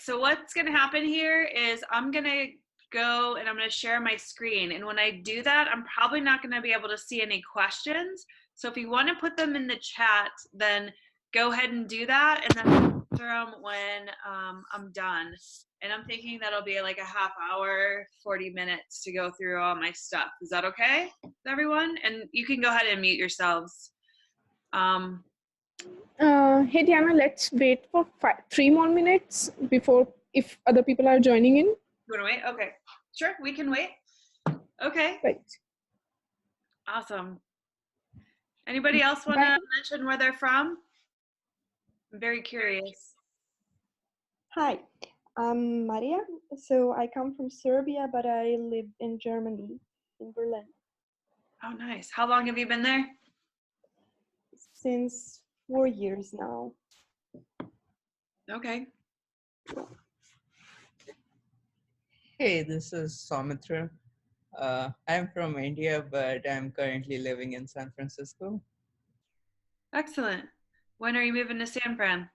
so what's going to happen here is I'm going to go and I'm going to share my screen. And when I do that, I'm probably not going to be able to see any questions. So if you want to put them in the chat, then go ahead and do that. And then I'll answer them when I'm done. And I'm thinking that'll be like a half hour, 40 minutes to go through all my stuff. Is that okay, everyone? And you can go ahead and mute yourselves. Hey Diana, let's wait for 3 more minutes before, if other people are joining in. You want to wait? Okay, sure, we can wait. Okay. Right. Awesome. Anybody else want to mention where they're from? I'm very curious. Hi, I'm Maria. So I come from Serbia, but I live in Germany, in Berlin. Oh, nice. How long have you been there? Since 4 years now. Okay. Hey, this is Soumitra. I'm from India, but I'm currently living in San Francisco. Excellent. When are you moving to San Fran?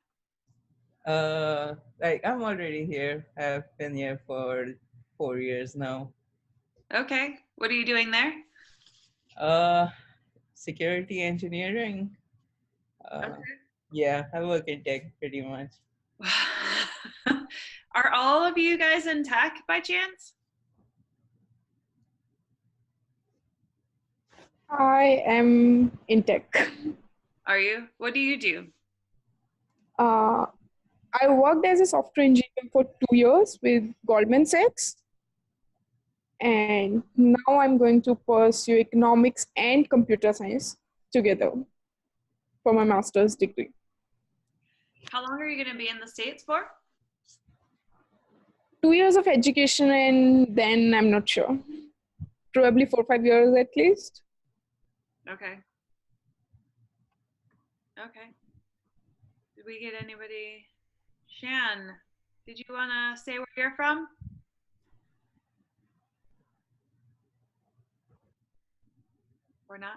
I'm already here. I've been here for 4 years now. Okay. What are you doing there? Security engineering. Okay. Yeah, I work in tech pretty much. Are all of you guys in tech by chance? I am in tech. Are you? What do you do? I worked as a software engineer for 2 years with Goldman Sachs. And now I'm going to pursue economics and computer science together for my master's degree. How long are you going to be in the States for? 2 years of education, and then I'm not sure. Probably 4 or 5 years at least. Okay. Okay. Did we get anybody? Shan, did you want to say where you're from? Or not?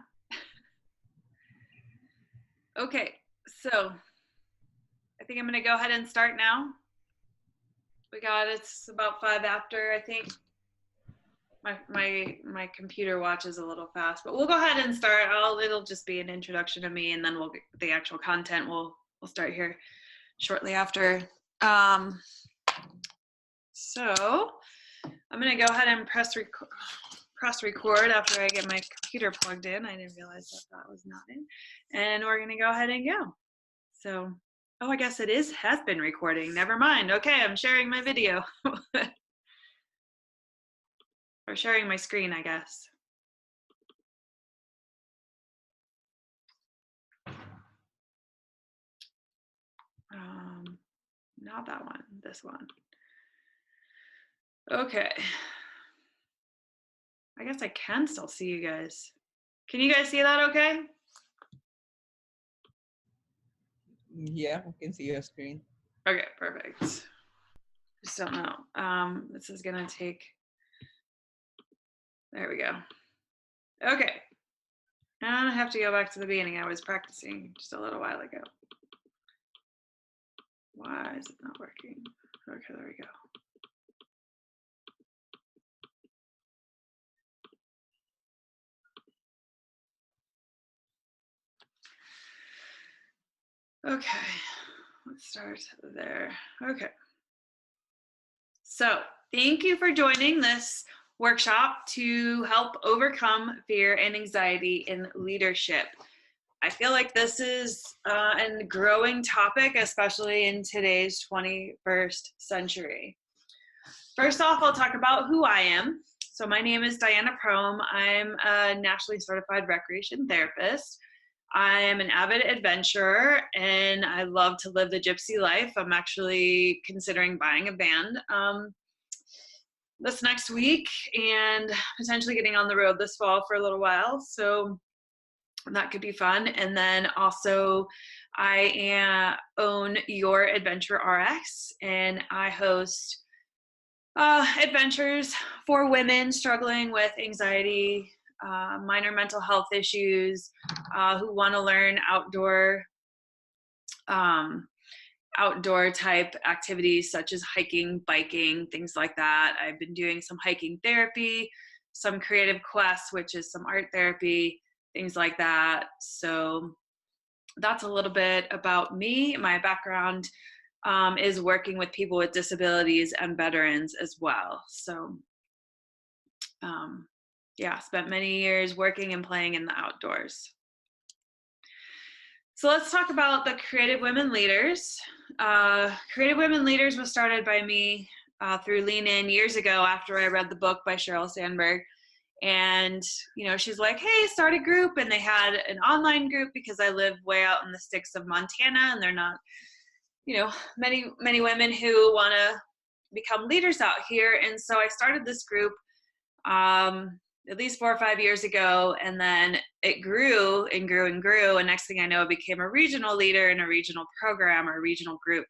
Okay, so I think I'm going to go ahead and start now. It's about 5 after, I think. My computer watches a little fast, but we'll go ahead and start. It'll just be an introduction to me, and then we'll get the actual content. We'll start here shortly after. So I'm gonna go ahead and press record after I get my computer plugged in. I didn't realize that was not in, and we're gonna go ahead and go. So, oh, I guess has been recording. Never mind. Okay, I'm sharing my video. Or sharing my screen, I guess. Not that one, this one. Okay. I guess I can still see you guys. Can you guys see that okay? Yeah, I can see your screen. Okay, perfect. Just don't know. This is gonna take, there we go. Okay. Now I have to go back to the beginning. I was practicing just a little while ago. Why is it not working? Okay, there we go. Okay, let's start there. Okay. So thank you for joining this workshop to help overcome fear and anxiety in leadership. I feel like this is a growing topic, especially in today's 21st century. First off, I'll talk about who I am. So my name is Diana Proemm. I'm a nationally certified recreation therapist. I'm an avid adventurer, and I love to live the gypsy life. I'm actually considering buying a van this next week and potentially getting on the road this fall for a little while. So that could be fun. And then also I own Your Adventure RX, and I host adventures for women struggling with anxiety, minor mental health issues, who want to learn outdoor outdoor type activities such as hiking, biking, things like that. I've been doing some hiking therapy, some creative quests, which is some art therapy, things like that. So that's a little bit about me. My background is working with people with disabilities and veterans as well. So yeah, spent many years working and playing in the outdoors. So let's talk about the Creative Women Leaders. Creative Women Leaders was started by me through Lean In years ago after I read the book by Sheryl Sandberg. And, you know, she's like, hey, start a group. And they had an online group because I live way out in the sticks of Montana, and they're not, you know, many women who want to become leaders out here. And so I started this group at least 4 or 5 years ago, and then it grew and grew and grew. And next thing I know, I became a regional leader in a regional program or a regional group.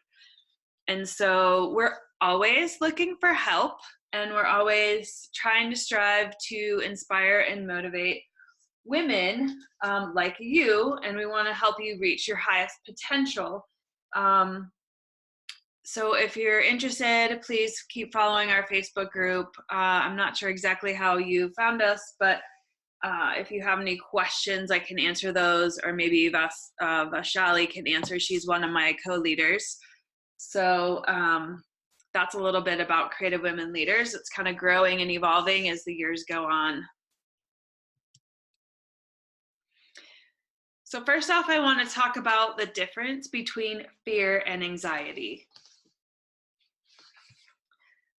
And so we're always looking for help, and we're always trying to strive to inspire and motivate women like you, and we want to help you reach your highest potential. So if you're interested, please keep following our Facebook group. I'm not sure exactly how you found us, but if you have any questions, I can answer those, or maybe Vaishali can answer. She's one of my co-leaders. So that's a little bit about Creative Women Leaders. It's kind of growing and evolving as the years go on. So first off, I want to talk about the difference between fear and anxiety.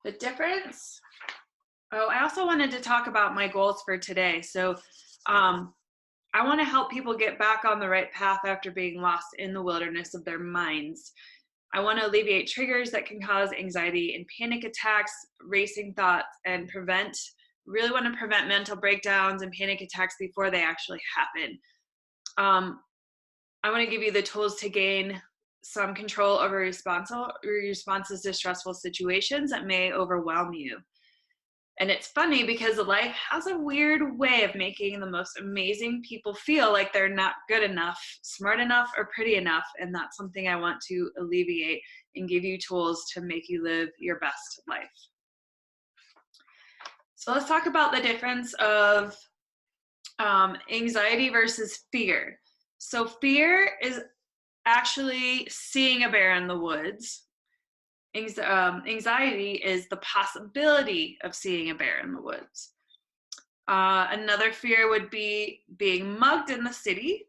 The difference. Oh, I also wanted to talk about my goals for today. So I want to help people get back on the right path after being lost in the wilderness of their minds. I want to alleviate triggers that can cause anxiety and panic attacks, racing thoughts, and really want to prevent mental breakdowns and panic attacks before they actually happen. I want to give you the tools to gain some control over responses to stressful situations that may overwhelm you. And it's funny because life has a weird way of making the most amazing people feel like they're not good enough, smart enough, or pretty enough. And that's something I want to alleviate and give you tools to make you live your best life. So let's talk about the difference of anxiety versus fear. So fear is actually seeing a bear in the woods. Anxiety is the possibility of seeing a bear in the woods. Another fear would be being mugged in the city,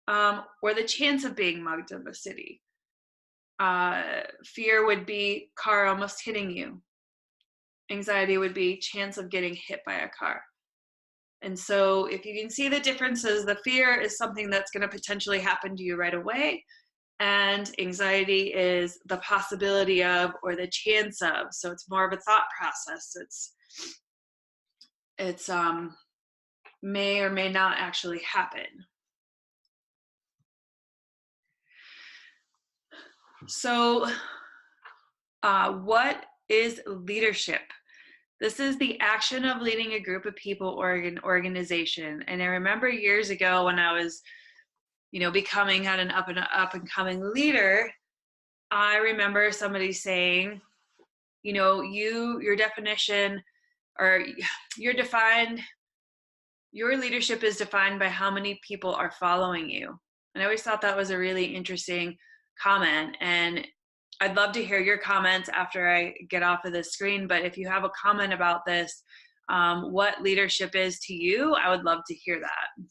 or the chance of being mugged in the city. Fear would be car almost hitting you. Anxiety would be chance of getting hit by a car. And so if you can see the differences, the fear is something that's going to potentially happen to you right away. And anxiety is the possibility of, or the chance of. So it's more of a thought process. It's may or may not actually happen. So what is leadership? This is the action of leading a group of people or an organization. And I remember years ago when I was, becoming an up and coming leader, I remember somebody saying, your definition, or your leadership is defined by how many people are following you. And I always thought that was a really interesting comment. And I'd love to hear your comments after I get off of the screen, but if you have a comment about this, what leadership is to you, I would love to hear that.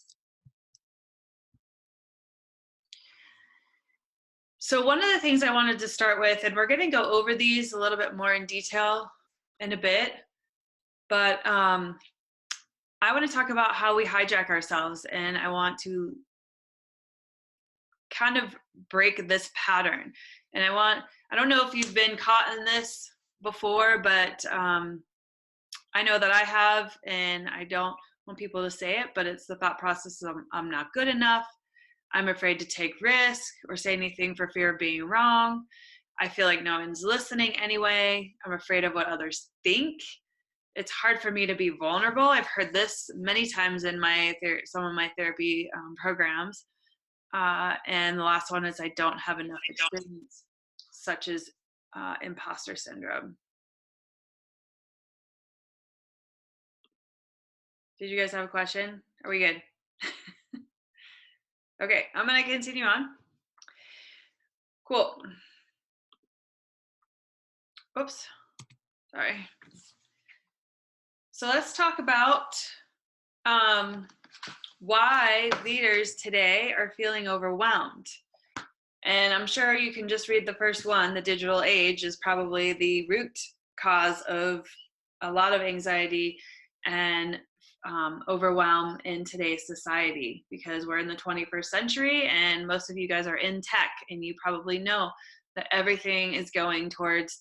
So one of the things I wanted to start with, and we're going to go over these a little bit more in detail in a bit, but I want to talk about how we hijack ourselves, and I want to kind of break this pattern. And I don't know if you've been caught in this before, but I know that I have, and I don't want people to say it, but it's the thought process of I'm not good enough. I'm afraid to take risk or say anything for fear of being wrong. I feel like no one's listening anyway. I'm afraid of what others think. It's hard for me to be vulnerable. I've heard this many times in some of my therapy programs. And the last one is I don't have enough experience. such as imposter syndrome. Did you guys have a question? Are we good? Okay, I'm gonna continue on. Cool. Oops, sorry. So let's talk about why leaders today are feeling overwhelmed. And I'm sure you can just read the first one. The digital age is probably the root cause of a lot of anxiety and overwhelm in today's society, because we're in the 21st century and most of you guys are in tech, and you probably know that everything is going towards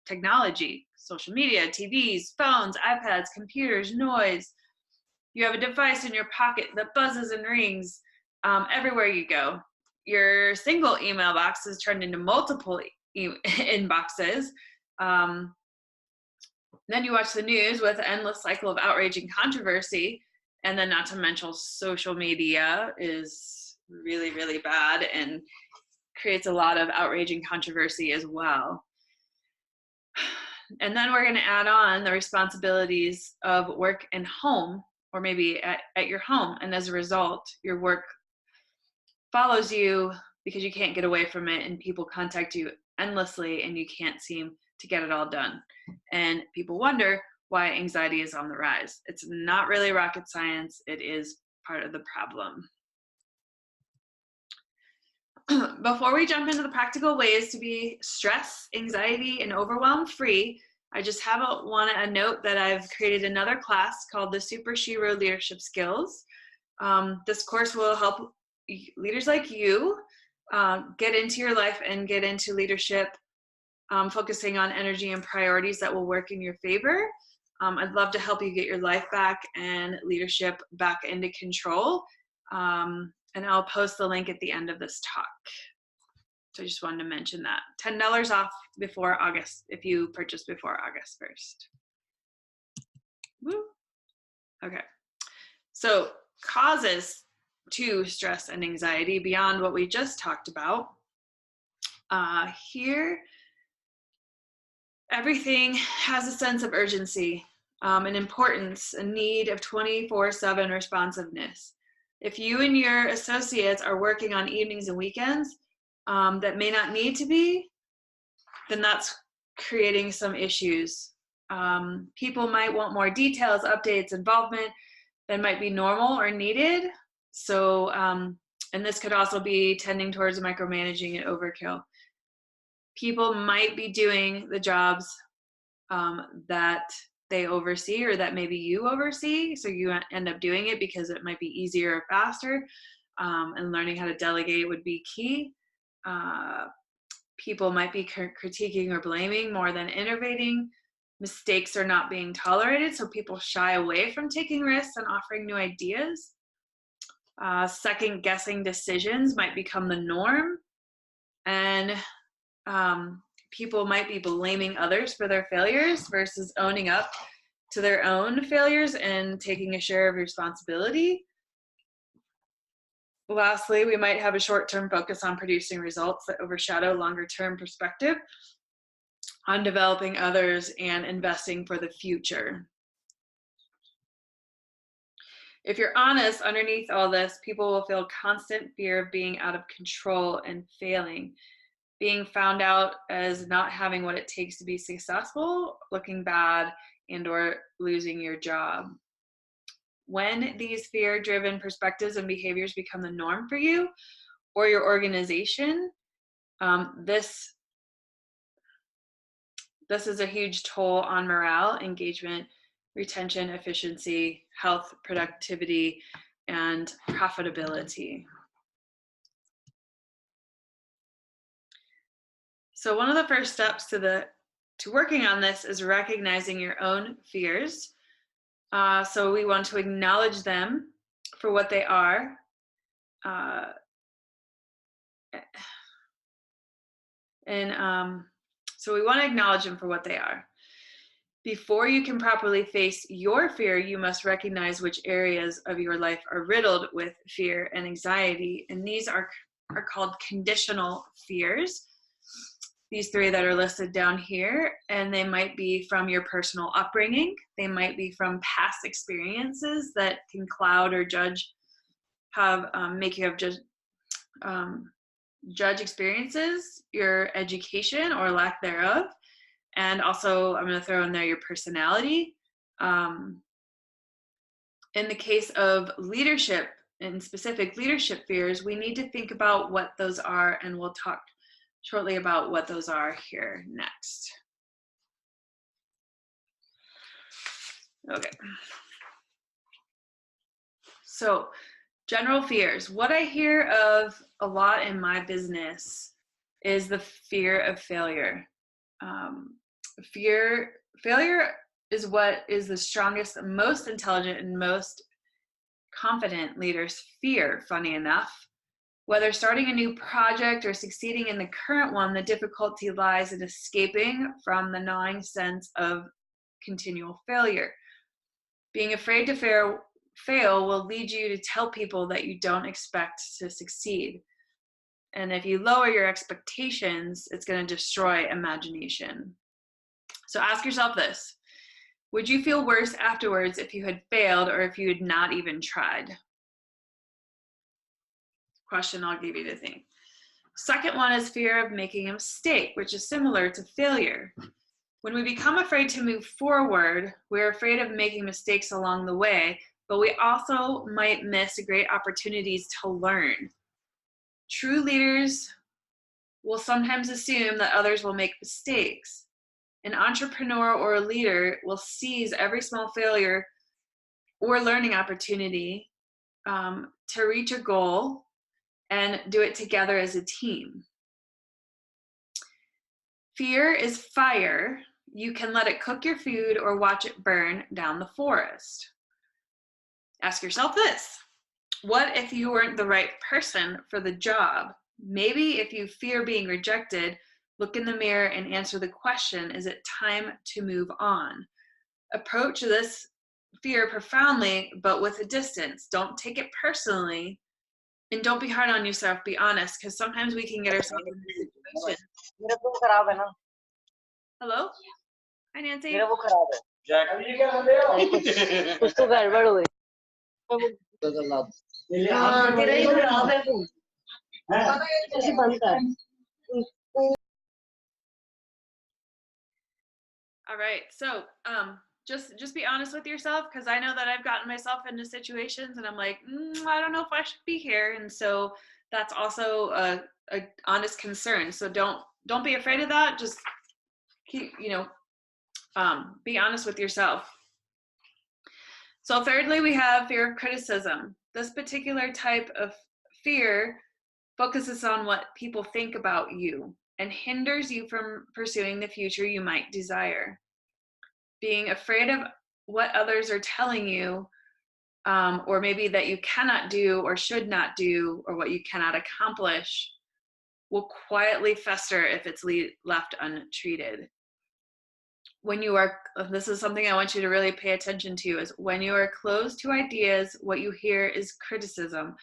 technology, social media, TVs, phones, iPads, computers, noise. You have a device in your pocket that buzzes and rings everywhere you go. Your single email box is turned into multiple inboxes. Then you watch the news with an endless cycle of outrage and controversy. And then not to mention social media is really, really bad and creates a lot of outrage and controversy as well. And then we're going to add on the responsibilities of work and home, or maybe at your home. And as a result, your work follows you because you can't get away from it, and people contact you endlessly and you can't seem to get it all done. And people wonder why anxiety is on the rise. It's not really rocket science. It is part of the problem. Before we jump into the practical ways to be stress, anxiety, and overwhelm free, I just have a note that I've created another class called the Super Shero Leadership Skills. This course will help leaders like you get into your life and get into leadership, focusing on energy and priorities that will work in your favor. I'd love to help you get your life back and leadership back into control. And I'll post the link at the end of this talk. So I just wanted to mention that. $10 off before August, if you purchase before August 1st. Woo. Okay. So causes to stress and anxiety beyond what we just talked about. Here, everything has a sense of urgency, an importance, a need of 24/7 responsiveness. If you and your associates are working on evenings and weekends that may not need to be, then that's creating some issues. People might want more details, updates, involvement than might be normal or needed. So, and this could also be tending towards micromanaging and overkill. People might be doing the jobs that they oversee, or that maybe you oversee, so you end up doing it because it might be easier or faster, and learning how to delegate would be key. People might be critiquing or blaming more than innovating. Mistakes are not being tolerated, so people shy away from taking risks and offering new ideas. Second guessing decisions might become the norm, and people might be blaming others for their failures versus owning up to their own failures and taking a share of responsibility. Lastly, we might have a short-term focus on producing results that overshadow longer-term perspective on developing others and investing for the future. If you're honest, underneath all this, people will feel constant fear of being out of control and failing, being found out as not having what it takes to be successful, looking bad, and or losing your job. When these fear-driven perspectives and behaviors become the norm for you or your organization, this is a huge toll on morale, engagement, retention, efficiency, health, productivity, and profitability. So one of the first steps to working on this is recognizing your own fears. So we want to acknowledge them for what they are. So we want to acknowledge them for what they are. Before you can properly face your fear, you must recognize which areas of your life are riddled with fear and anxiety. And these are called conditional fears. these three that are listed down here, and they might be from your personal upbringing. They might be from past experiences that can cloud or make you have judge experiences, your education or lack thereof, and also I'm going to throw in there your personality. In the case of leadership, in specific leadership fears, we need to think about what those are, and we'll talk shortly about what those are here next. Okay. So, general fears. What I hear of a lot in my business is the fear of failure. Failure is what is the strongest, most intelligent, and most confident leaders fear, funny enough. Whether starting a new project or succeeding in the current one, the difficulty lies in escaping from the gnawing sense of continual failure. Being afraid to fail will lead you to tell people that you don't expect to succeed. And if you lower your expectations, it's going to destroy imagination. So ask yourself this: would you feel worse afterwards if you had failed or if you had not even tried? Question I'll give you to think. Second one is fear of making a mistake, which is similar to failure. When we become afraid to move forward, we're afraid of making mistakes along the way, but we also might miss great opportunities to learn. True leaders will sometimes assume that others will make mistakes. An entrepreneur or a leader will seize every small failure or learning opportunity to reach a goal and do it together as a team. Fear is fire. You can let it cook your food or watch it burn down the forest. Ask yourself this: what if you weren't the right person for the job? Maybe if you fear being rejected, look in the mirror and answer the question, is it time to move on? Approach this fear profoundly, but with a distance. Don't take it personally, and don't be hard on yourself. Be honest, because sometimes we can get ourselves in this situation. Hello? Hi, Nancy. कुछ तो गड़बड़ हुई हाँ तेरा ही खराब है वो उसे बंद कर All right, so just be honest with yourself, because I know that I've gotten myself into situations and I'm like, I don't know if I should be here, and so that's also a honest concern. So don't be afraid of that. Just keep, be honest with yourself. So thirdly, we have fear of criticism. This particular type of fear focuses on what people think about you and hinders you from pursuing the future you might desire. Being afraid of what others are telling you, or maybe that you cannot do or should not do, or what you cannot accomplish, will quietly fester if it's left untreated. This is something I want you to really pay attention to, is when you are closed to ideas, what you hear is criticism.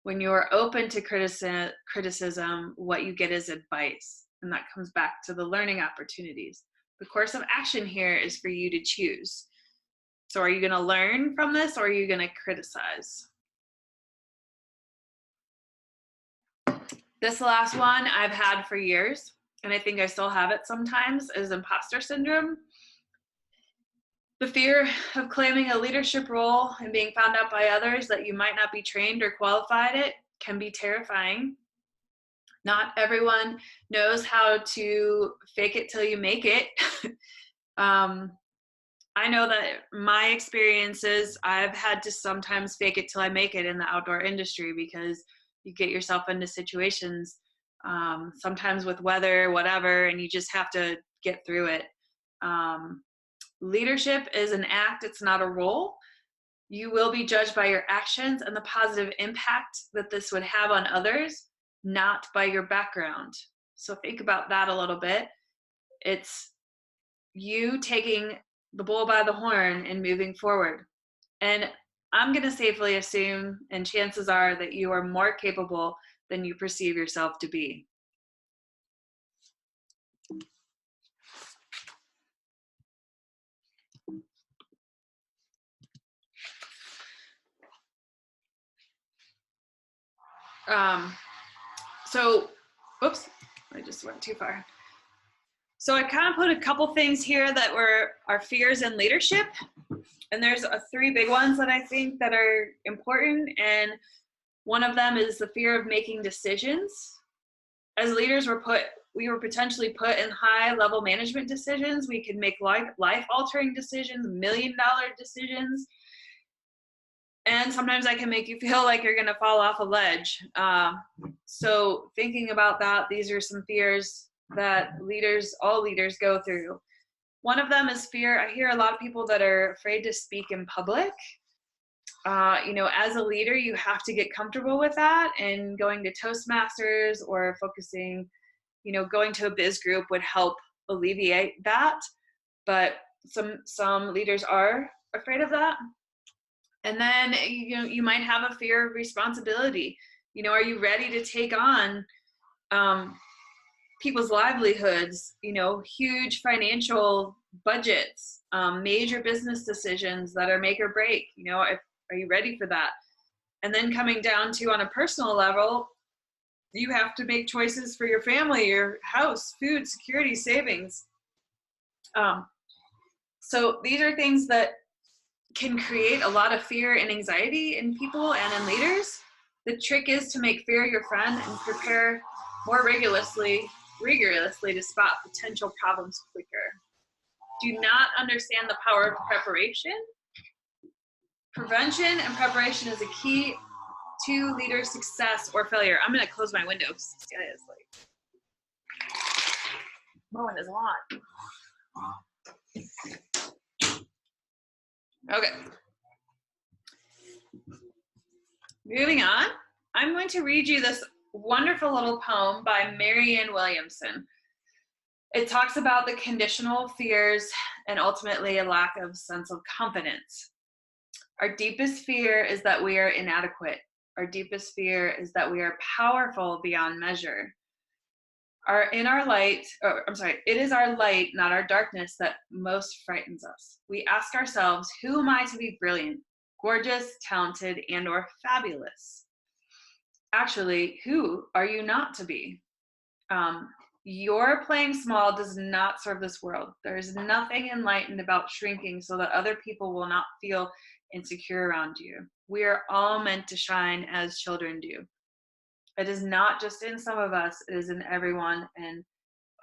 When you are open to criticism, what you get is advice. And that comes back to the learning opportunities. The course of action here is for you to choose. So are you going to learn from this, or are you going to criticize? This last one I've had for years, and I think I still have it sometimes, is imposter syndrome. The fear of claiming a leadership role and being found out by others that you might not be trained or qualified it can be terrifying. Not everyone knows how to fake it till you make it. I know that my experiences, I've had to sometimes fake it till I make it in the outdoor industry, because you get yourself into situations, sometimes with weather, whatever, and you just have to get through it. Leadership is an act, it's not a role. You will be judged by your actions and the positive impact that this would have on others, not by your background. So think about that a little bit. It's you taking the bull by the horn and moving forward. And I'm going to safely assume, and chances are, that you are more capable than you perceive yourself to be. So, oops, I just went too far. So I kind of put a couple things here that were our fears in leadership. And there's three big ones that I think that are important. And one of them is the fear of making decisions. As leaders, we were potentially put in high-level management decisions. We could make life-altering decisions, million-dollar decisions. And sometimes I can make you feel like you're gonna fall off a ledge. So thinking about that, these are some fears that all leaders go through. One of them is fear. I hear a lot of people that are afraid to speak in public. As a leader, you have to get comfortable with that, and going to Toastmasters or focusing, going to a biz group would help alleviate that. But some leaders are afraid of that. And then, you might have a fear of responsibility. Are you ready to take on people's livelihoods, huge financial budgets, major business decisions that are make or break? Are you ready for that? And then coming down to, on a personal level, you have to make choices for your family, your house, food, security, savings. So these are things that can create a lot of fear and anxiety in people and in leaders. The trick is to make fear your friend and prepare more rigorously to spot potential problems quicker. Do not understand the power of preparation. Prevention and preparation is a key to leader success or failure. I'm gonna close my window because this guy is like mowing his lawn. Okay. Moving on, I'm going to read you this wonderful little poem by Marianne Williamson. It talks about the conditional fears and ultimately a lack of sense of confidence. Our deepest fear is that we are inadequate. Our deepest fear is that we are powerful beyond measure. It is our light, not our darkness, that most frightens us. We ask ourselves, who am I to be brilliant, gorgeous, talented, and or fabulous? Actually, who are you not to be? Your playing small does not serve this world. There is nothing enlightened about shrinking so that other people will not feel insecure around you. We are all meant to shine as children do. It is not just in some of us, it is in everyone. And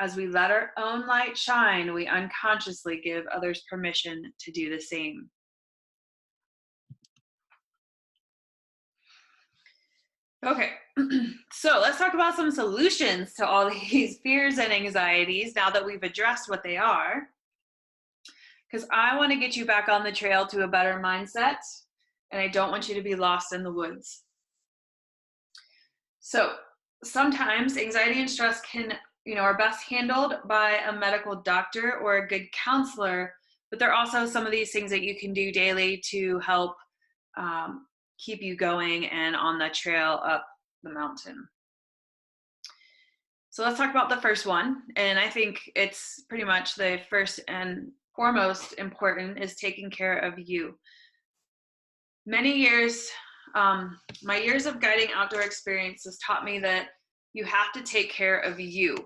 as we let our own light shine, we unconsciously give others permission to do the same. Okay, so let's talk about some solutions to all these fears and anxieties now that we've addressed what they are. Because I want to get you back on the trail to a better mindset, and I don't want you to be lost in the woods. So sometimes anxiety and stress are best handled by a medical doctor or a good counselor, but there are also some of these things that you can do daily to help keep you going and on the trail up the mountain. So let's talk about the first one. And I think it's pretty much the first and foremost important is taking care of you. Many years, my years of guiding outdoor experiences taught me that you have to take care of you.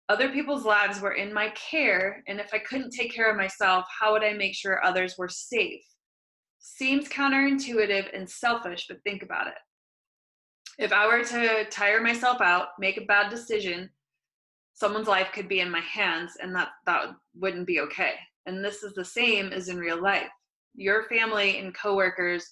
Other people's lives were in my care, and if I couldn't take care of myself, how would I make sure others were safe? Seems counterintuitive and selfish, but think about it. If I were to tire myself out, make a bad decision, someone's life could be in my hands, and that wouldn't be okay. And this is the same as in real life. Your family and coworkers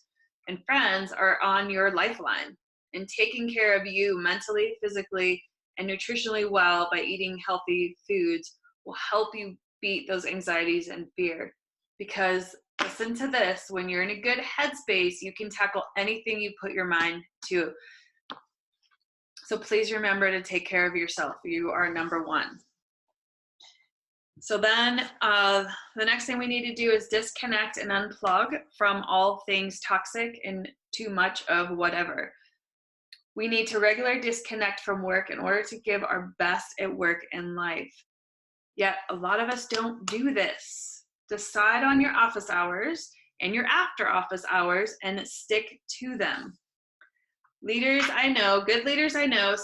and friends are on your lifeline, and taking care of you mentally, physically, and nutritionally well by eating healthy foods will help you beat those anxieties and fear. Because listen to this, when you're in a good headspace, you can tackle anything you put your mind to. So please remember to take care of yourself. You are number one. So then the next thing we need to do is disconnect and unplug from all things toxic and too much of whatever. We need to regularly disconnect from work in order to give our best at work and life. Yet a lot of us don't do this. Decide on your office hours and your after office hours and stick to them. Leaders I know, good leaders I know,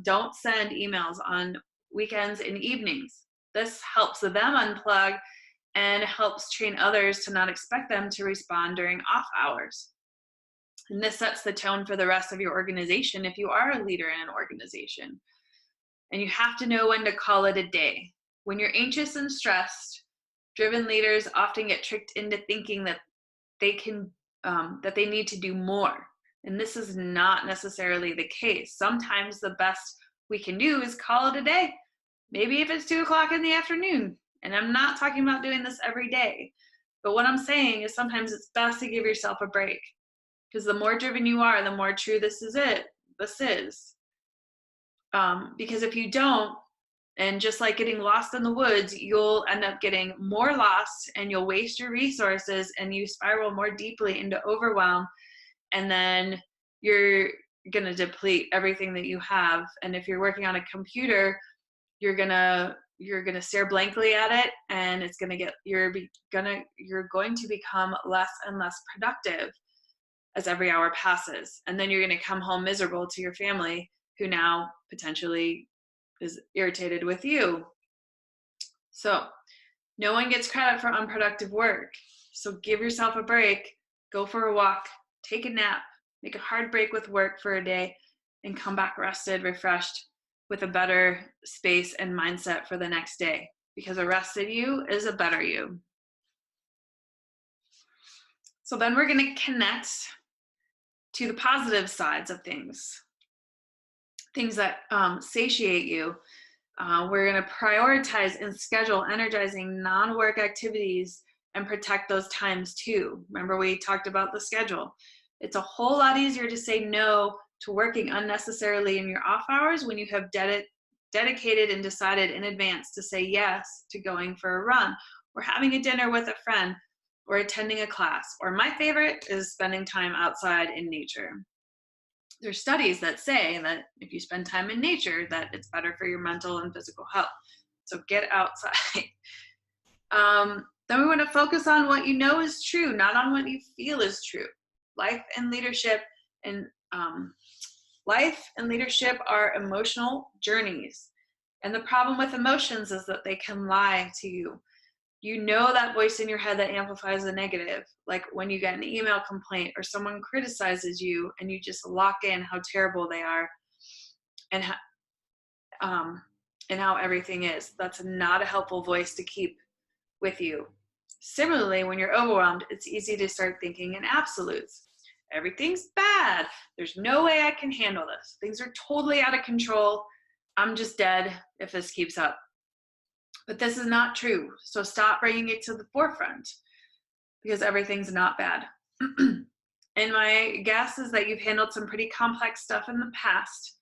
don't send emails on weekends and evenings. This helps them unplug and helps train others to not expect them to respond during off hours. And this sets the tone for the rest of your organization if you are a leader in an organization. And you have to know when to call it a day. When you're anxious and stressed, driven leaders often get tricked into thinking that they need to do more. And this is not necessarily the case. Sometimes the best we can do is call it a day. Maybe if it's 2 o'clock in the afternoon. And I'm not talking about doing this every day. But what I'm saying is sometimes it's best to give yourself a break. Because the more driven you are, the more true this is. Because if you don't, and just like getting lost in the woods, you'll end up getting more lost and you'll waste your resources and you spiral more deeply into overwhelm. And then you're going to deplete everything that you have. And if you're working on a computer, you're going to stare blankly at it, and it's going to get, you're going to become less and less productive as every hour passes. And then you're going to come home miserable to your family, who now potentially is irritated with you. So no one gets credit for unproductive work. So give yourself a break, go for a walk, take a nap, make a hard break with work for a day, and come back rested, refreshed, with a better space and mindset for the next day. Because a rested you is a better you. So then we're going to connect to the positive sides of things that satiate you. We're going to prioritize and schedule energizing non-work activities and protect those times too. Remember, we talked about the schedule. It's a whole lot easier to say no to working unnecessarily in your off hours when you have dedicated and decided in advance to say yes to going for a run, or having a dinner with a friend, or attending a class. Or my favorite is spending time outside in nature. There's studies that say that if you spend time in nature, that it's better for your mental and physical health. So get outside. Then we want to focus on what you know is true, not on what you feel is true. Life and leadership are emotional journeys. And the problem with emotions is that they can lie to you. You know that voice in your head that amplifies the negative, like when you get an email complaint or someone criticizes you and you just lock in how terrible they are and how everything is. That's not a helpful voice to keep with you. Similarly, when you're overwhelmed, it's easy to start thinking in absolutes. Everything's bad. There's no way I can handle this. Things are totally out of control. I'm just dead if this keeps up. But this is not true. So stop bringing it to the forefront, because everything's not bad. And my guess is that you've handled some pretty complex stuff in the past.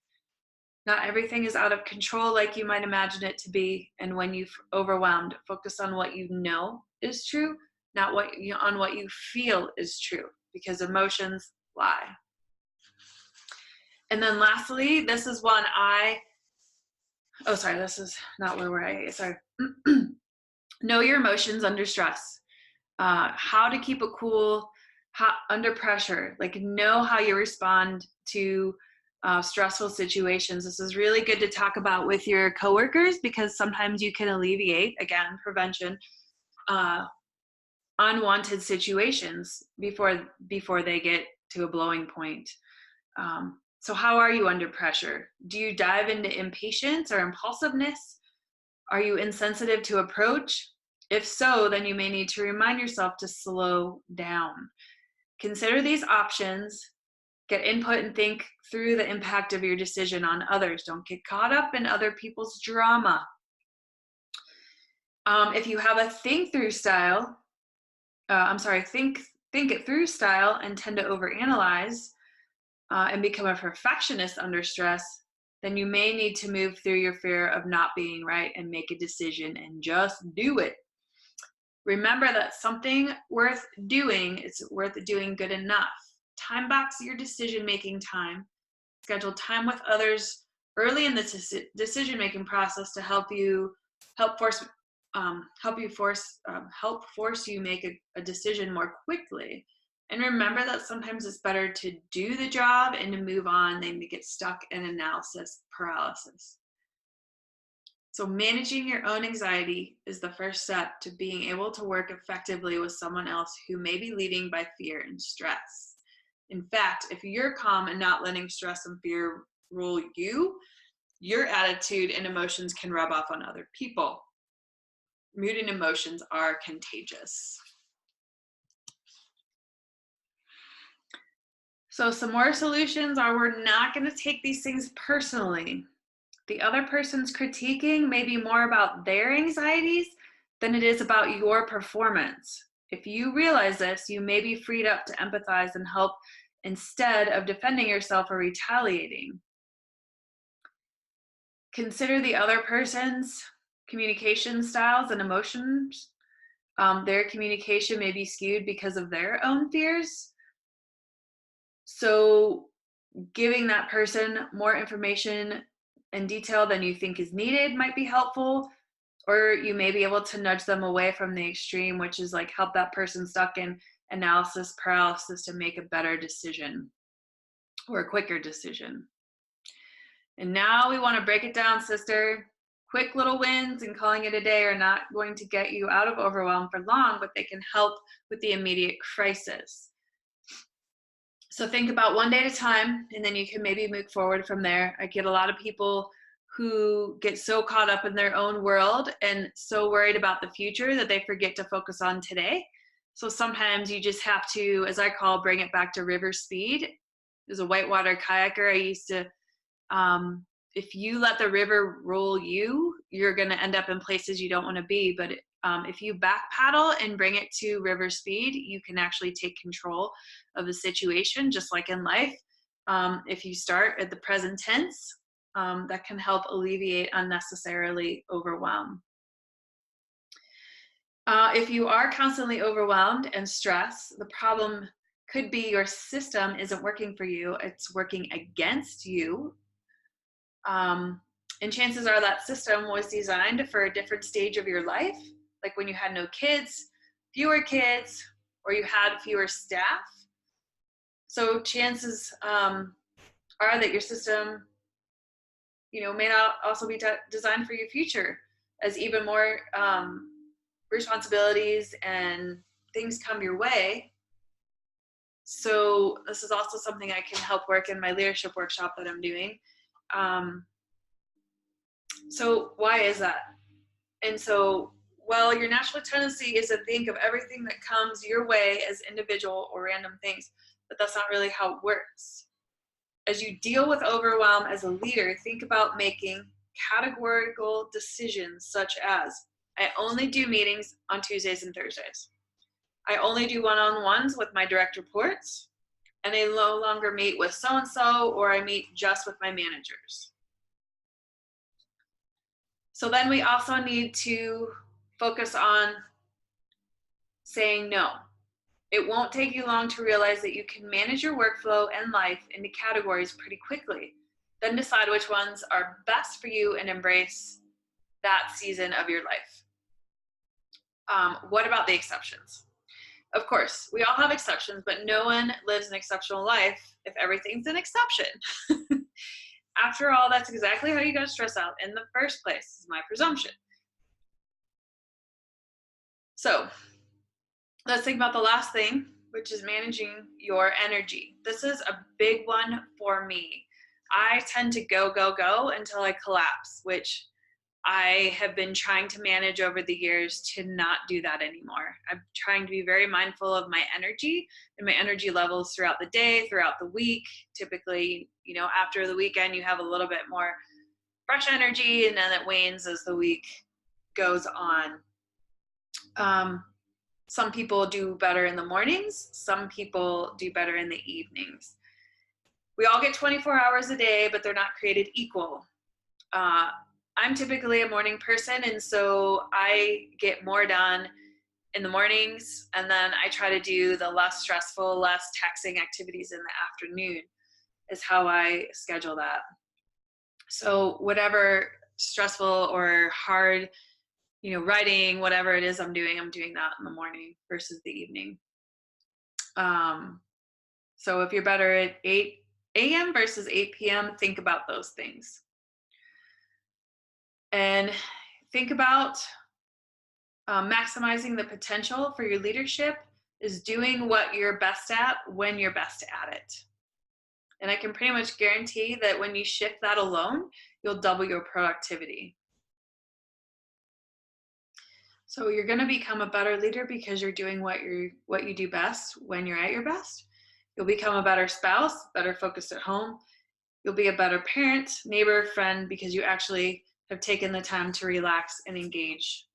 Not everything is out of control like you might imagine it to be. And when you're overwhelmed, focus on what you know is true, not on what you feel is true, because emotions lie. And then lastly, this is one this is not where we're at. Sorry. Know your emotions under stress. How to keep it cool under pressure. Like, know how you respond to stressful situations. This is really good to talk about with your coworkers, because sometimes you can alleviate, again, prevention, unwanted situations before they get to a blowing point. So how are you under pressure? Do you dive into impatience or impulsiveness? Are you insensitive to approach? If so, then you may need to remind yourself to slow down. Consider these options, get input, and think through the impact of your decision on others. Don't get caught up in other people's drama. If you have a think it through style and tend to overanalyze and become a perfectionist under stress, then you may need to move through your fear of not being right and make a decision and just do it. Remember that something worth doing is worth doing good enough. Time box your decision-making time. Schedule time with others early in the decision-making process to help you help force you make a decision more quickly. And remember that sometimes it's better to do the job and to move on than to get stuck in analysis paralysis. So managing your own anxiety is the first step to being able to work effectively with someone else who may be leading by fear and stress. In fact, if you're calm and not letting stress and fear rule you, your attitude and emotions can rub off on other people. Mood and emotions are contagious. So some more solutions are, we're not going to take these things personally. The other person's critiquing may be more about their anxieties than it is about your performance. If you realize this, you may be freed up to empathize and help instead of defending yourself or retaliating. Consider the other person's communication styles and emotions. Their communication may be skewed because of their own fears. So giving that person more information and detail than you think is needed might be helpful, or you may be able to nudge them away from the extreme, which is like help that person stuck in analysis paralysis to make a better decision or a quicker decision. And now we want to break it down, sister. Quick little wins and calling it a day are not going to get you out of overwhelm for long, but they can help with the immediate crisis. So think about one day at a time, and then you can maybe move forward from there. I get a lot of people who get so caught up in their own world and so worried about the future that they forget to focus on today. So sometimes you just have to, as I call, bring it back to river speed. As a whitewater kayaker, I used to, if you let the river rule you, you're going to end up in places you don't want to be. But if you back paddle and bring it to river speed, you can actually take control of the situation, just like in life. If you start at the present tense, that can help alleviate unnecessarily overwhelm. If you are constantly overwhelmed and stressed, the problem could be your system isn't working for you, it's working against you. And chances are that system was designed for a different stage of your life, like when you had no kids, fewer kids, or you had fewer staff. So chances are that your system, may not also be designed for your future, as even more responsibilities and things come your way. So this is also something I can help work in my leadership workshop that I'm doing. So why is that? And so, well, your natural tendency is to think of everything that comes your way as individual or random things, but that's not really how it works. As you deal with overwhelm as a leader, think about making categorical decisions such as, I only do meetings on Tuesdays and Thursdays. I only do one-on-ones with my direct reports, and I no longer meet with so-and-so, or I meet just with my managers. So then we also need to focus on saying no. It won't take you long to realize that you can manage your workflow and life into categories pretty quickly. Then decide which ones are best for you and embrace that season of your life. What about the exceptions? Of course, we all have exceptions, but no one lives an exceptional life if everything's an exception. After all, that's exactly how you got stressed out in the first place, is my presumption. So let's think about the last thing, which is managing your energy. This is a big one for me. I tend to go until I collapse, which I have been trying to manage over the years to not do that anymore. I'm trying to be very mindful of my energy and my energy levels throughout the day, throughout the week. Typically, after the weekend, you have a little bit more fresh energy, and then it wanes as the week goes on. Some people do better in the mornings. Some people do better in the evenings. We all get 24 hours a day, but they're not created equal. I'm typically a morning person, and so I get more done in the mornings, and then I try to do the less stressful, less taxing activities in the afternoon is how I schedule that. So whatever stressful or hard writing, whatever it is I'm doing that in the morning versus the evening. So if you're better at 8 a.m. versus 8 p.m., think about those things. And think about maximizing the potential for your leadership is doing what you're best at when you're best at it. And I can pretty much guarantee that when you shift that alone, you'll double your productivity. So you're going to become a better leader because you're doing what you do best when you're at your best. You'll become a better spouse, better focused at home. You'll be a better parent, neighbor, friend, because you actually have taken the time to relax and engage.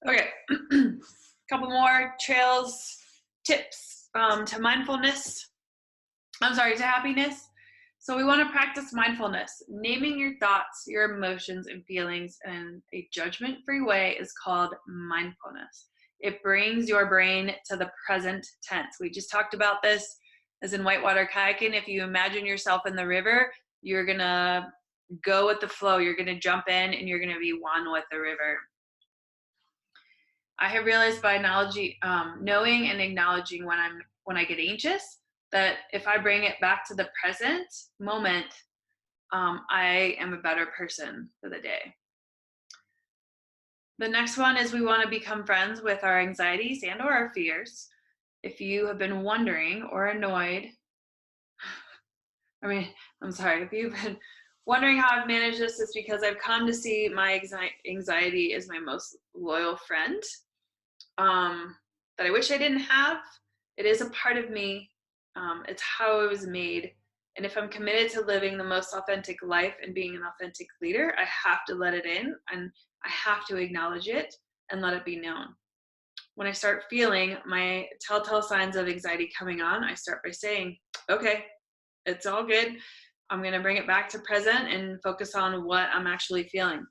Okay, couple more trails, tips to mindfulness. To happiness. So we want to practice mindfulness. Naming your thoughts, your emotions, and feelings in a judgment-free way is called mindfulness. It brings your brain to the present tense. We just talked about this as in whitewater kayaking. If you imagine yourself in the river, you're going to go with the flow. You're going to jump in and you're going to be one with the river. I have realized by knowing and acknowledging when I get anxious, that if I bring it back to the present moment, I am a better person for the day. The next one is we want to become friends with our anxieties and or our fears. If you have been wondering or annoyed, if you've been wondering how I've managed this, it's because I've come to see my anxiety as my most loyal friend that I wish I didn't have. It is a part of me. It's how I was made. And if I'm committed to living the most authentic life and being an authentic leader, I have to let it in and I have to acknowledge it and let it be known. When I start feeling my telltale signs of anxiety coming on, I start by saying, okay, it's all good. I'm going to bring it back to present and focus on what I'm actually feeling.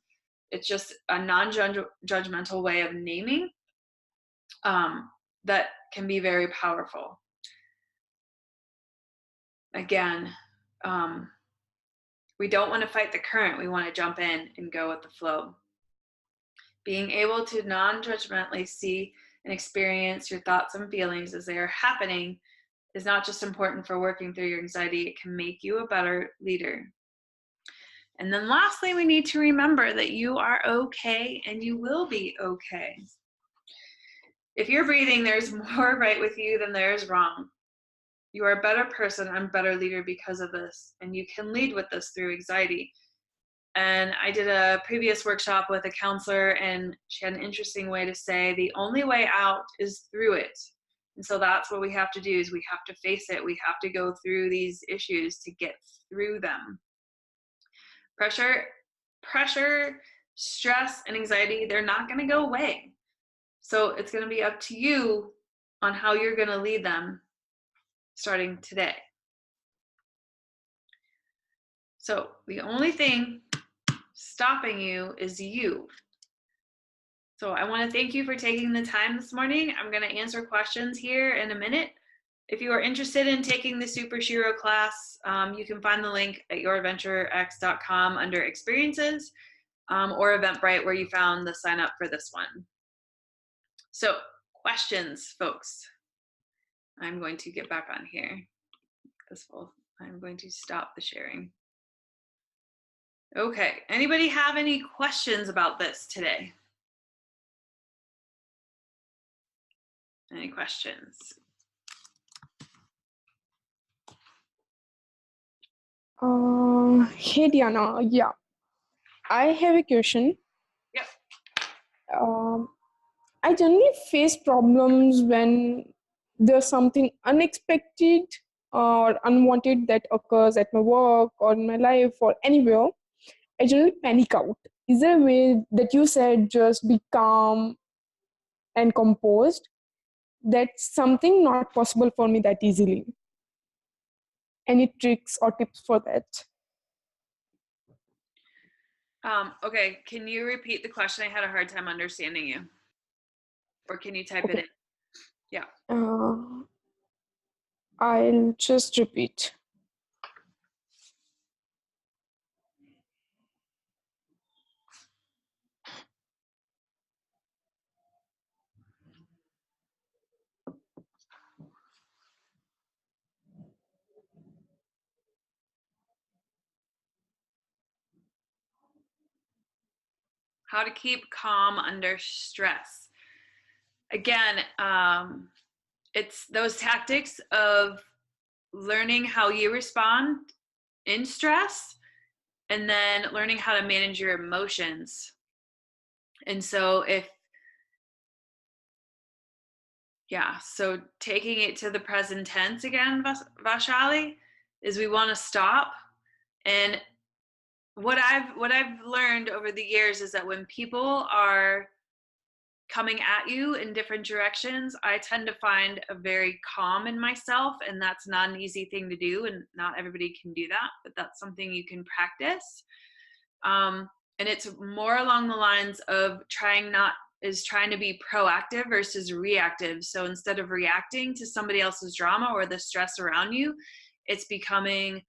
It's just a non-judgmental way of naming that can be very powerful. Again, we don't want to fight the current. We want to jump in and go with the flow. Being able to non-judgmentally see and experience your thoughts and feelings as they are happening is not just important for working through your anxiety, it can make you a better leader. And then lastly, we need to remember that you are okay and you will be okay. If you're breathing, there's more right with you than there is wrong. You are a better person and better leader because of this, and you can lead with this through anxiety. And I did a previous workshop with a counselor, and she had an interesting way to say the only way out is through it. And so that's what we have to do, is we have to face it. We have to go through these issues to get through them. Pressure, stress, and anxiety, they're not going to go away. So it's going to be up to you on how you're going to lead them starting today. So the only thing stopping you is you. So I want to thank you for taking the time this morning. I'm going to answer questions here in a minute. If you are interested in taking the Super Shiro class, you can find the link at yourventurex.com under experiences or Eventbrite where you found the sign up for this one. So questions, folks. I'm going to get back on here. I'm going to stop the sharing. Okay, anybody have any questions about this today? Any questions? Hey Diana, yeah, I have a question. Yep. I generally face problems when there's something unexpected or unwanted that occurs at my work or in my life or anywhere. I generally panic out. Is there a way that you said just be calm and composed? That's something not possible for me that easily. Any tricks or tips for that? Okay, can you repeat the question? I had a hard time understanding you. Or can you type it in? Yeah. I'll just repeat. how to keep calm under stress. Again, it's those tactics of learning how you respond in stress and then learning how to manage your emotions. And so so taking it to the present tense again, Vaishali, is we want to stop. And what I've learned over the years is that when people are coming at you in different directions, I tend to find a very calm in myself, and that's not an easy thing to do, and not everybody can do that, but that's something you can practice. And it's more along the lines of trying to be proactive versus reactive. So instead of reacting to somebody else's drama or the stress around you, it's becoming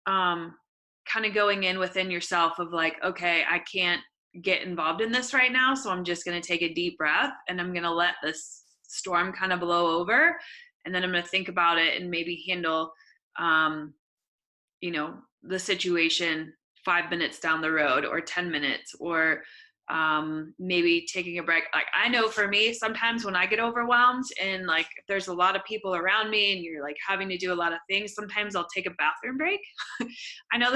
kind of going in within yourself of like, okay, I can't get involved in this right now, so I'm just going to take a deep breath and I'm going to let this storm kind of blow over, and then I'm going to think about it and maybe handle the situation 5 minutes down the road or 10 minutes, or maybe taking a break. Like, I know for me, sometimes when I get overwhelmed and like there's a lot of people around me and you're like having to do a lot of things, sometimes I'll take a bathroom break. I know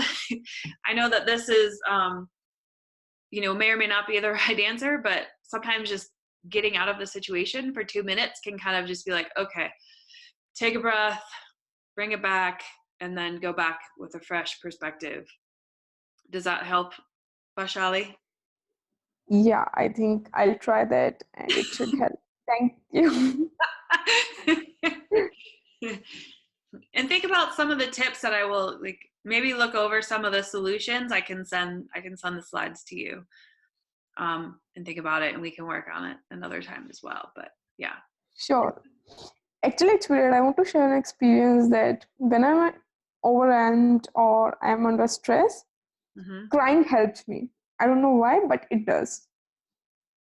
that this is may or may not be the right answer, but sometimes just getting out of the situation for 2 minutes can kind of just be like, okay, take a breath, bring it back, and then go back with a fresh perspective. Does that help, Vaishali? Yeah, I think I'll try that and it should help. Thank you. And think about some of the tips that I will maybe look over some of the solutions. I can send the slides to you and think about it, and we can work on it another time as well. But yeah. Sure. Actually, it's weird. I want to share an experience that when I'm overwhelmed or I'm under stress, crying helps me. I don't know why, but it does.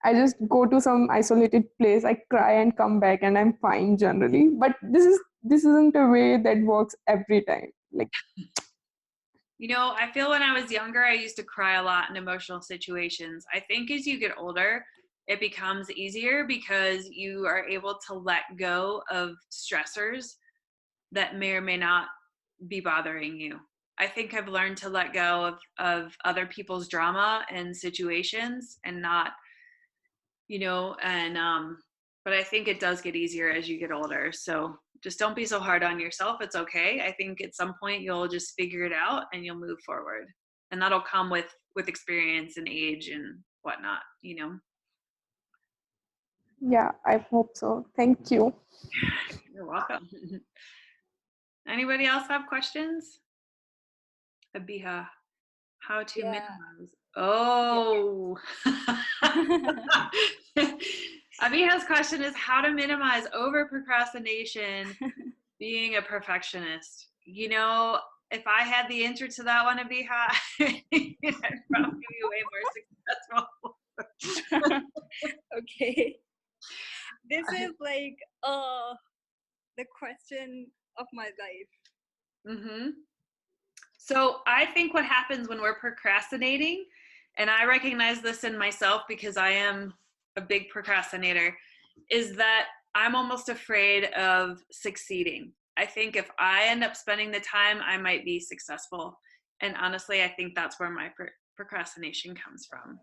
I just go to some isolated place, I cry and come back, and I'm fine generally. But this isn't a way that works every time. Like, I feel when I was younger, I used to cry a lot in emotional situations. I think as you get older, it becomes easier because you are able to let go of stressors that may or may not be bothering you. I think I've learned to let go of other people's drama and situations and not, but I think it does get easier as you get older. So just don't be so hard on yourself. It's okay. I think at some point you'll just figure it out and you'll move forward. And that'll come with experience and age and whatnot, yeah, I hope so. Thank you. You're welcome. Anybody else have questions? Abiha, how to minimize? Oh. Abiha's question is how to minimize over procrastination being a perfectionist. If I had the answer to that one, Abiha, I'd probably be way more successful. Okay. This is like the question of my life. So I think what happens when we're procrastinating, and I recognize this in myself because I am a big procrastinator, is that I'm almost afraid of succeeding. I think if I end up spending the time, I might be successful. And honestly, I think that's where my procrastination comes from.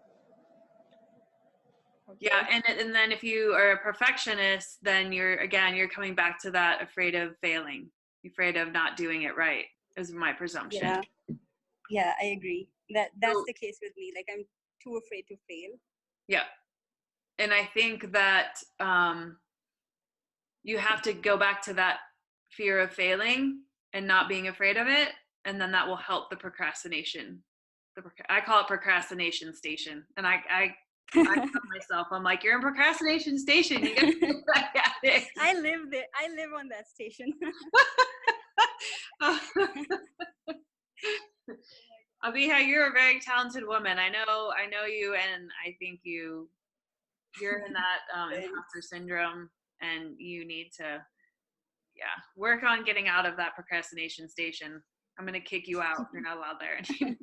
Okay. Yeah, and then if you are a perfectionist, then you're coming back to that afraid of failing, afraid of not doing it right, is my presumption. Yeah, I agree. That's the case with me. Like, I'm too afraid to fail. Yeah. And I think that you have to go back to that fear of failing and not being afraid of it, and then that will help the procrastination. I call it procrastination station, and I tell myself, I'm like, you're in procrastination station. You gotta get back at it. I live there. I live on that station. Abiha, you're a very talented woman. I know you, and I think you're in that imposter syndrome, and you need to work on getting out of that procrastination station. I'm gonna kick you out. You're not allowed there anymore.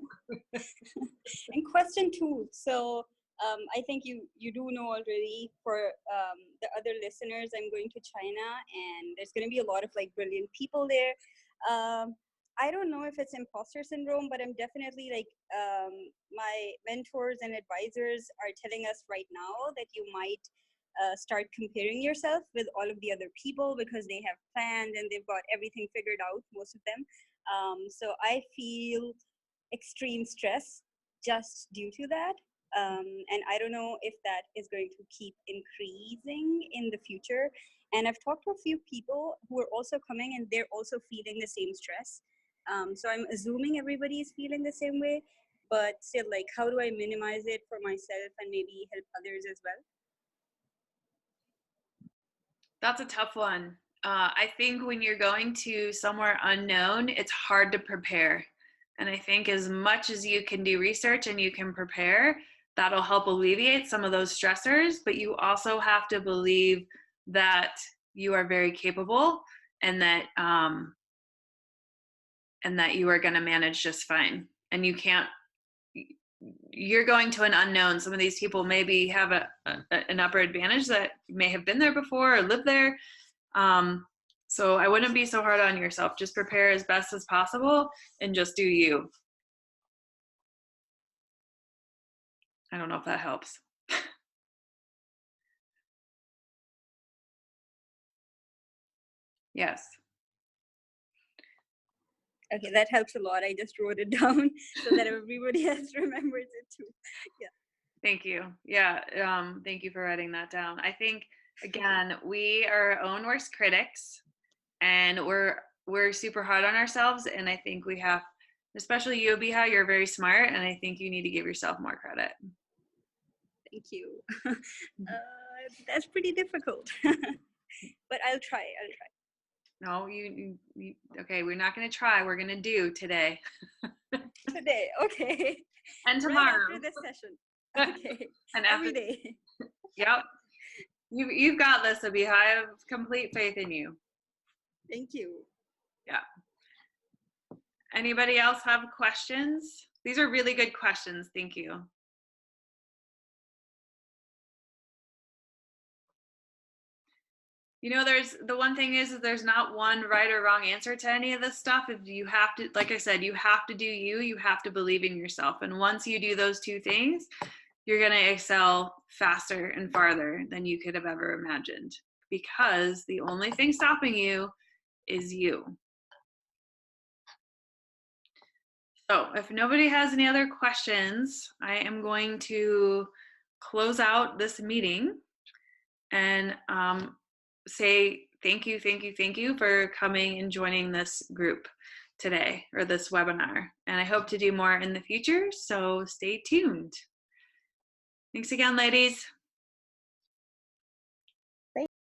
And question 2. So I think you do know already. For the other listeners, I'm going to China, and there's going to be a lot of like brilliant people there. I don't know if it's imposter syndrome, but I'm definitely like, my mentors and advisors are telling us right now that you might start comparing yourself with all of the other people because they have planned and they've got everything figured out, most of them. So I feel extreme stress just due to that. And I don't know if that is going to keep increasing in the future. And I've talked to a few people who are also coming and they're also feeling the same stress. So I'm assuming everybody is feeling the same way, but still, like, how do I minimize it for myself and maybe help others as well? That's a tough one. I think when you're going to somewhere unknown, it's hard to prepare. And I think as much as you can do research and you can prepare, that'll help alleviate some of those stressors. But you also have to believe that you are very capable and that you are going to manage just fine. And you're going to an unknown. Some of these people maybe have an upper advantage that may have been there before or lived there. So I wouldn't be so hard on yourself. Just prepare as best as possible and just do you. I don't know if that helps. Yes. Okay, that helps a lot. I just wrote it down so that everybody else remembers it too. Yeah. Thank you. Yeah. Thank you for writing that down. I think, again, we are our own worst critics, and we're super hard on ourselves. And I think we have, especially you, Biha, you're very smart, and I think you need to give yourself more credit. Thank you. That's pretty difficult, but I'll try. No, you okay, we're not going to try. We're going to do today. Today, okay. And tomorrow. Right after this session. Okay. And after, every day. Yep. You've got this, Abiha. I have complete faith in you. Thank you. Yeah. Anybody else have questions? These are really good questions. Thank you. You know, the one thing is there's not one right or wrong answer to any of this stuff. If you have to, like I said, you have to do you have to believe in yourself. And once you do those two things, you're going to excel faster and farther than you could have ever imagined, because the only thing stopping you is you. So if nobody has any other questions, I am going to close out this meeting and say thank you for coming and joining this group today, or this webinar. And I hope to do more in the future, so stay tuned. Thanks again, ladies.